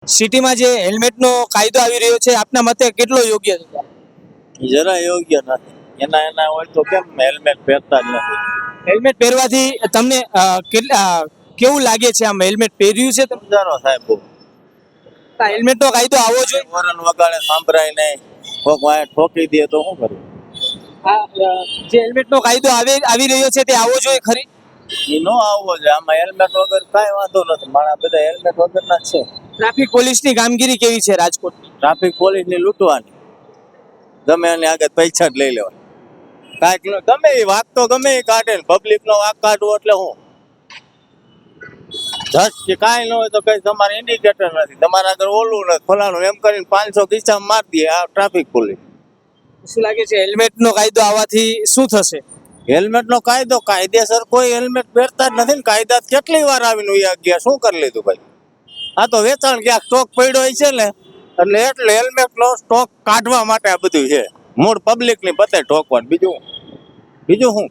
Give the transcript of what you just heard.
સિટીમાં જે હેલ્મેટનો કાયદો આવી રહ્યો છે આપના મતે કેટલો યોગ્ય છે? જરા યોગ્ય નથી. એના હોય તો કેમ હેલ્મેટ પહેરતા જ નથી. હેલ્મેટ પહેરવાથી તમને કેવું લાગે છે? આમ હેલ્મેટ પહેર્યું છે તમે? સમજારો સાહેબ બહુ. હેલ્મેટનો કાયદો આવવો જોઈએ. હોરન વગાડે સાંભળાય નહીં. કોક વાંહે ઠોકી દે તો શું કરવું? જે હેલ્મેટનો કાયદો આવી રહ્યો છે તે આવવો જોઈએ ખરી? એ નો આવવો જોઈએ. આમાં હેલ્મેટ વગર કાંઈ વાંધો નથી. મારા બધા હેલ્મેટ વગરના જ છે. ટ્રાફિક પોલીસની કામગીરી કેવી છે રાજકોટ? ટ્રાફિક પોલીસની લૂંટવાની. ગમે એની આગળ પૈસા જ લઈ લેવાય. કાંઈક ગમે એ વાત તો ગમે એ કાઢે ને પબ્લિકનો વાંક કાઢવો એટલે હું જસ્ટ કે કાંઈ ન હોય તો કઈ તમારે ઇન્ડિકેટર નથી, તમારા આગળ ઓલું નથી, ફલાણું એમ કરીને 500 ખિસ્સામાં મારી દે આ ટ્રાફિક પોલીસ. શું લાગે છે હેલ્મેટનો કાયદો આવવાથી શું થશે? હેલ્મેટનો કાયદો કાયદેસર કોઈ હેલ્મેટ પહેરતા જ નથી ને. કાયદા કેટલી વાર આવીને ઉયા ગયા, શું કરી લીધું ભાઈ? આ તો વેચાણ ક્યાંક સ્ટોક પડ્યો હોય છે ને એટલે હેલ્મેટનો સ્ટોક કાઢવા માટે આ બધું છે. મૂળ પબ્લિકની પતે ઠોકવાનું, બીજું શું?